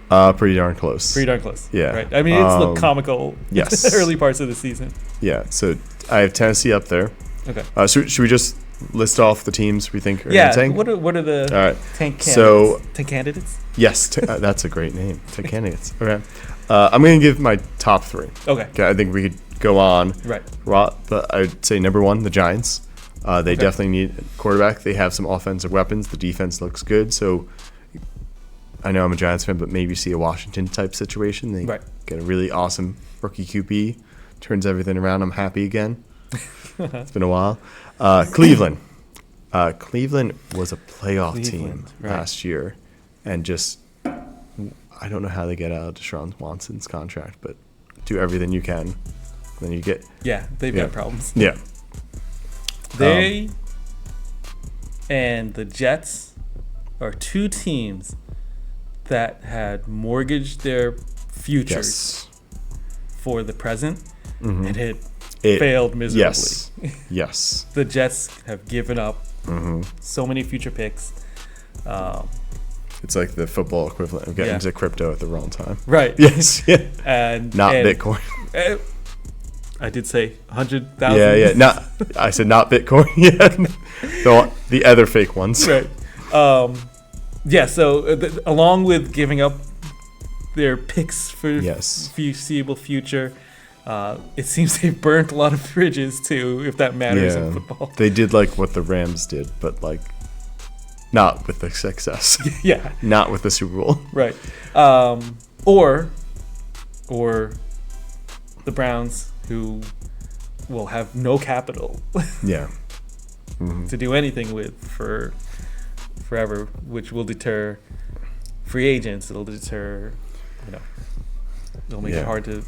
Pretty darn close. Pretty darn close. Yeah. Right. I mean, it's looked comical. Yes. Early parts of the season. Yeah. So I have Tennessee up there. Okay. Should we just list off the teams we think are yeah. going to tank? What are the All right. tank candidates? So tank candidates? Yes, that's a great name. Tank candidates. Okay. I'm going to give my top three. Okay. I think we could go on. Right. But I'd say number one, the Giants. They definitely need a quarterback. They have some offensive weapons. The defense looks good. So I know I'm a Giants fan, but maybe see a Washington type situation. They get a really awesome rookie QB, turns everything around. I'm happy again. It's been a while. Cleveland. Cleveland was a playoff team last year, and just I don't know how they get out of Deshaun Watson's contract, but do everything you can. Then you get they've got problems. Yeah. They and the Jets are two teams that had mortgaged their futures for the present, and it failed miserably. Yes. The Jets have given up so many future picks. It's like the football equivalent of getting into crypto at the wrong time. Right. Yes. Yeah. And not Bitcoin. I did say 100,000. Yeah. I said not Bitcoin. Yeah. The other fake ones. Right. So along with giving up their picks for foreseeable future, it seems they've burnt a lot of bridges too, if that matters in football. They did like what the Rams did, but like not with the success. Yeah. Not with the Super Bowl. Right. Or the Browns, who will have no capital to do anything with for forever, which will deter free agents. It'll deter, it'll make it hard to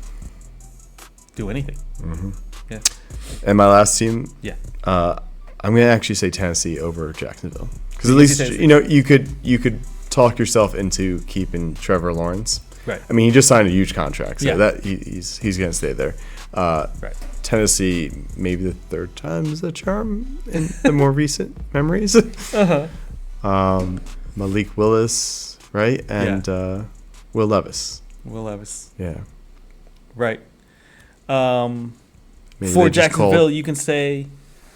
do anything. Yeah. And my last team, I'm going to actually say Tennessee over Jacksonville. Because at least, you could talk yourself into keeping Trevor Lawrence. Right. I mean, he just signed a huge contract, so that he's going to stay there. Tennessee, maybe the third time's the charm in the more recent memories. Malik Willis, right? And Will Levis. Will Levis. Yeah. Right. Maybe For they just called- Jacksonville, you can say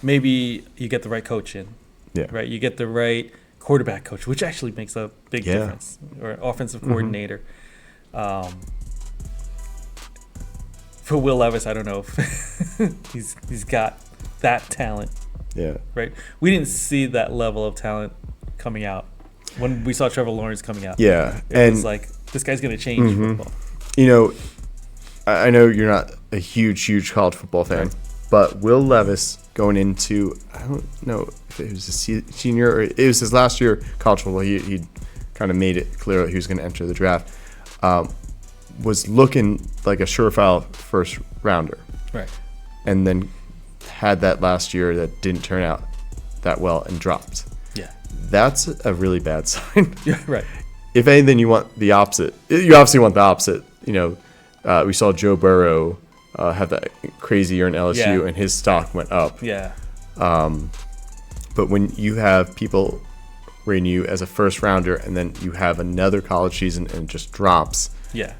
maybe you get the right coach in. Yeah. Right. You get the right quarterback coach, which actually makes a big Yeah. difference, or offensive coordinator. For Will Levis, I don't know if he's got that talent. Yeah. Right. We didn't see that level of talent coming out when we saw Trevor Lawrence coming out. Yeah. It was like, this guy's going to change football. You know, I know you're not a huge college football fan, Right. but Will Levis going into, I don't know if it was a senior or it was his last year college football. He kind of made it clear that he was going to enter the draft. Was looking like a surefire first rounder, Right. and then had that last year that didn't turn out that well and dropped. Yeah. That's a really bad sign. Yeah. Right. If anything, you want the opposite. You obviously want the opposite. You know, we saw Joe Burrow have that crazy year in LSU, Yeah. and his stock went up. Yeah. But when you have people rating you as a first rounder, and then you have another college season and it just drops, Yeah.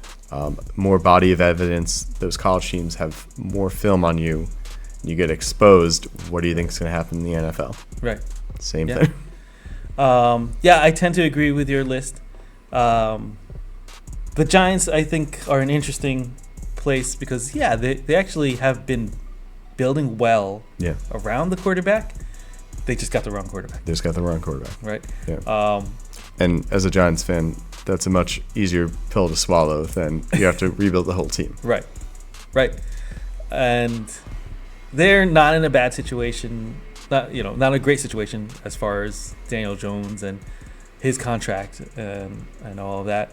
more body of evidence, those college teams have more film on you, and you get exposed. What do you think is going to happen in the NFL? Right. Same Yeah. thing. Yeah, I tend to agree with your list. The Giants, I think, are an interesting place because, yeah, they actually have been building well Yeah. around the quarterback. They just got the wrong quarterback, They just got the wrong quarterback. right? Yeah. And as a Giants fan, that's a much easier pill to swallow than you have to rebuild the whole team. Right. Right. And they're not in a bad situation. Not a great situation as far as Daniel Jones and his contract and all of that.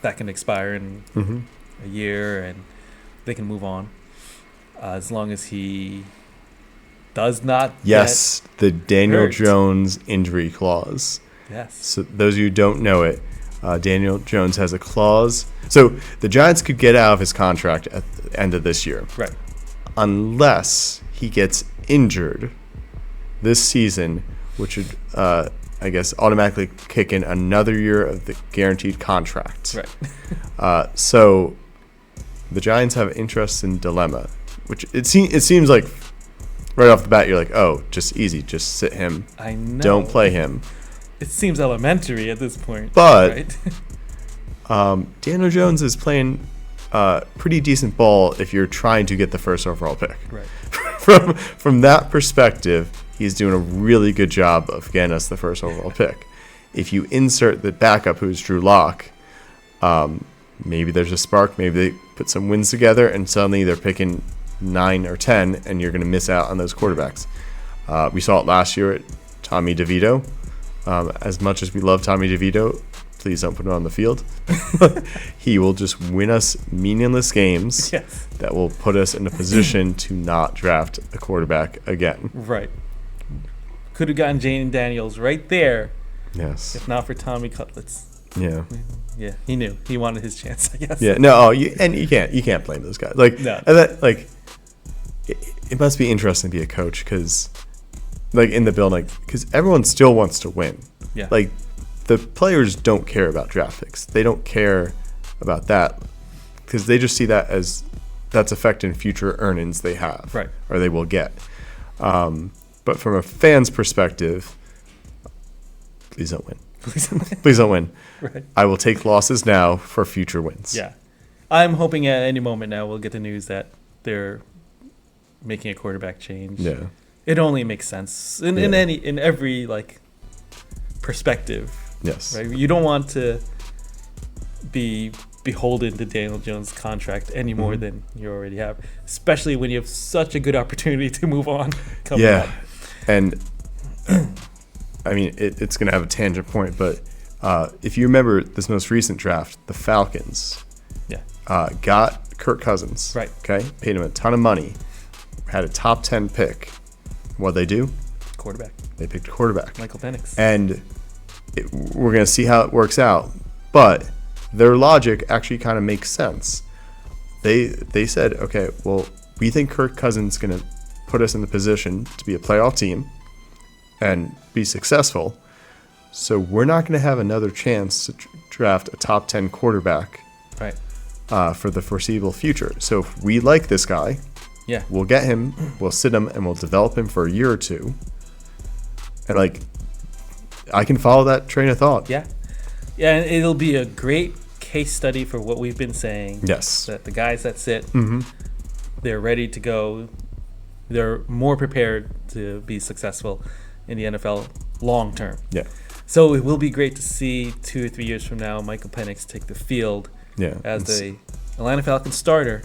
That can expire in a year and they can move on as long as he does not. Yes, the Daniel hurt. Jones injury clause. Yes. So those of you who don't know it, Daniel Jones has a clause. So the Giants could get out of his contract at the end of this year, Right. unless he gets injured this season, which would, I guess, automatically kick in another year of the guaranteed contract. Right. So the Giants have an interesting dilemma, which it seems like right off the bat you're like, oh, just easy, just sit him, I know. don't play him. It seems elementary at this point. But right? Daniel Jones is playing pretty decent ball if you're trying to get the first overall pick. Right. From that perspective, he's doing a really good job of getting us the first overall pick. If you insert the backup, who's Drew Lock, maybe there's a spark. Maybe they put some wins together, and suddenly they're picking 9 or 10, and you're going to miss out on those quarterbacks. We saw it last year at Tommy DeVito. As much as we love Tommy DeVito, please don't put him on the field. He will just win us meaningless games Yes. that will put us in a position to not draft a quarterback again. Right. Could have gotten Jane Daniels right there Yes. if not for Tommy Cutlets. Yeah. Yeah, he knew. He wanted his chance, I guess. Yeah. No. Oh, you can't blame those guys. Like, No. and that, like, it must be interesting to be a coach because, like, in the building, because everyone still wants to win. Yeah. Like, the players don't care about draft picks. They don't care about that because they just see that as that's affecting future earnings they have, Right. or they will get. But from a fan's perspective, please don't win. Please don't win. Right. I will take losses now for future wins. Yeah. I'm hoping at any moment now we'll get the news that they're making a quarterback change. Yeah. It only makes sense in every like perspective. Yes. Right. You don't want to be beholden to Daniel Jones' contract any more than you already have, especially when you have such a good opportunity to move on. Coming up. And I mean, it's going to have a tangent point, but if you remember this most recent draft, the Falcons got Kirk Cousins. Right. Okay. Paid him a ton of money. Had a top 10 pick. What'd they do? Quarterback. They picked a quarterback. Michael Penix. And we're going to see how it works out. But their logic actually kind of makes sense. They said, okay, well, we think Kirk Cousins is going to put us in the position to be a playoff team and be successful. So we're not going to have another chance to draft a top 10 quarterback Right. for the foreseeable future. So if we like this guy, Yeah. we'll get him, we'll sit him, and we'll develop him for a year or two. And like, I can follow that train of thought. Yeah. Yeah, and it'll be a great case study for what we've been saying. Yes. That the guys that sit, Mm-hmm. they're ready to go. They're more prepared to be successful in the NFL long term. Yeah. So it will be great to see 2 or 3 years from now Michael Penix take the field Yeah. as the Atlanta Falcons starter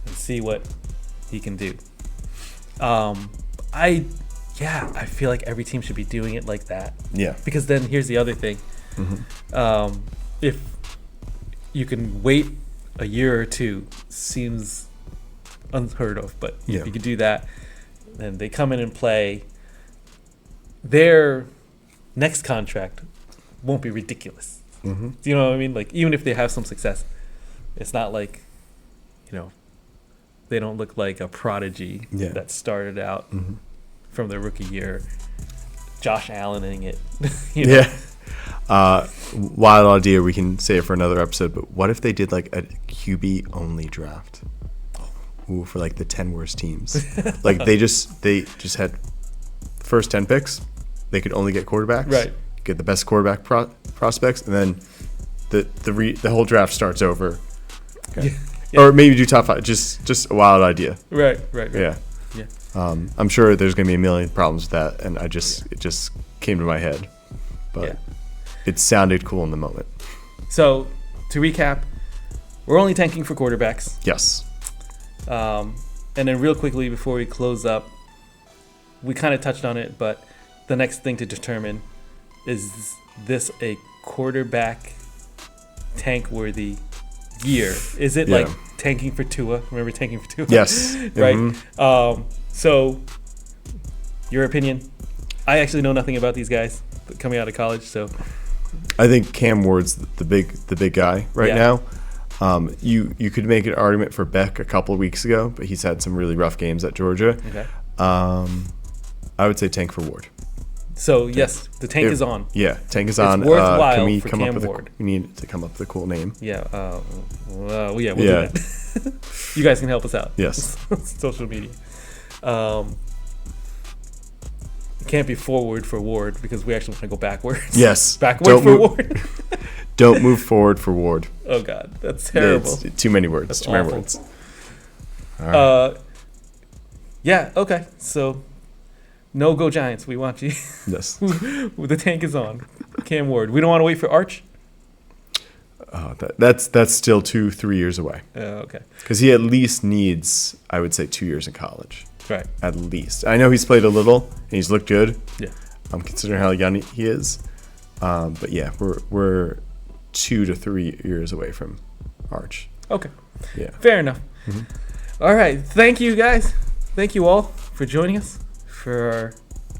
and see what he can do. I feel like every team should be doing it like that. Yeah. Because then here's the other thing. Mm-hmm. If you can wait a year or two, seems unheard of, but Yeah. if you could do that, then they come in and play, their next contract won't be ridiculous. Mm-hmm. Do you know what I mean? Like, even if they have some success, it's not like, they don't look like a prodigy Yeah. that started out Mm-hmm. from their rookie year, Josh Allening it. you know? Yeah. Wild idea. We can say it for another episode, but what if they did like a QB only draft? Ooh, for like the 10 worst teams. Like they just had first 10 picks. They could only get quarterbacks. Right. Get the best quarterback prospects, and then the whole draft starts over. Okay. Yeah. Or maybe do top 5. Just a wild idea. Right. Yeah. Yeah. I'm sure there's gonna be a million problems with that, and it just came to my head, but Yeah. it sounded cool in the moment. So, to recap, we're only tanking for quarterbacks. Yes. And then real quickly before we close up, we kind of touched on it, but the next thing to determine, is this a quarterback tank-worthy year? Is it like tanking for Tua? Remember tanking for Tua? Yes. Right? Mm-hmm. So, your opinion? I actually know nothing about these guys coming out of college, so I think Cam Ward's the big guy right Yeah. now. You could make an argument for Beck a couple of weeks ago, but he's had some really rough games at Georgia. okay. I would say tank for Ward. So yes, the tank is on. Yeah, tank is It's on. worthwhile Can we for come Cam up with Ward. we need to come up with a cool name. Yeah. We'll Yeah. do that. You guys can help us out. Yes. Social media. It can't be forward for Ward because we actually want to go backwards. Yes. Backward for Ward. Don't move forward for Ward. Oh God, that's terrible. It's too many words. That's too many awful. words. All right. Yeah. Okay. So, no go Giants. We want you. Yes. The tank is on. Cam Ward. We don't want to wait for Arch. That's still 2-3 years away. Okay. Because he at least needs, I would say, 2 years in college. Right. At least. I know he's played a little and he's looked good. Yeah. Considering how young he is. But yeah, we're 2 to 3 years away from Arch. Okay. Yeah. Fair enough. Mm-hmm. All right. Thank you guys. Thank you all for joining us for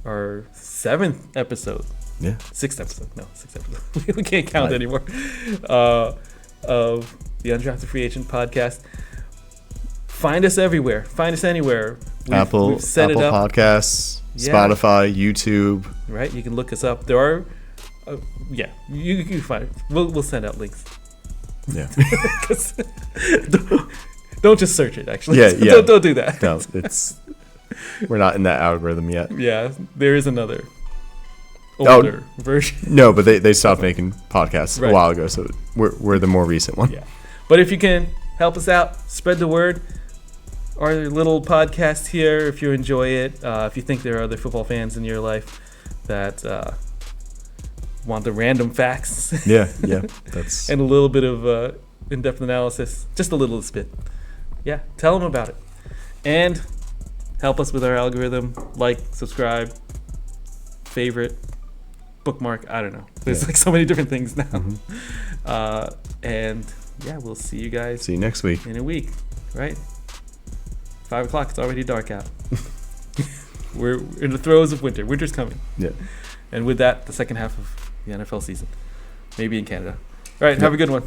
our 7th episode. Yeah. 6th episode. No, 6th episode. We can't count Right. anymore. Of the Undrafted Free Agent podcast. Find us everywhere. Find us anywhere. Apple set it up. Podcasts, Yeah. Spotify, YouTube. Right? You can look us up. There are, you can find it. We'll send out links. Yeah. 'Cause don't just search it. Actually, Yeah. don't do that. No, we're not in that algorithm yet. Yeah, there is another Oh. older version. No, but they stopped making podcasts Right. a while ago, so we're the more recent one. Yeah, but if you can help us out, spread the word. Our little podcast here, if you enjoy it, if you think there are other football fans in your life that want the random facts Yeah. That's and a little bit of in-depth analysis, just a little spit. Yeah, tell them about it. And help us with our algorithm. Like, subscribe, favorite, bookmark. I don't know. There's like so many different things now. Mhm. And yeah, we'll see you guys See you next week. in a week, right? 5 o'clock, it's already dark out. We're in the throes of winter. Winter's coming. Yeah. And with that, the second half of the NFL season. Maybe in Canada. All right, have a good one.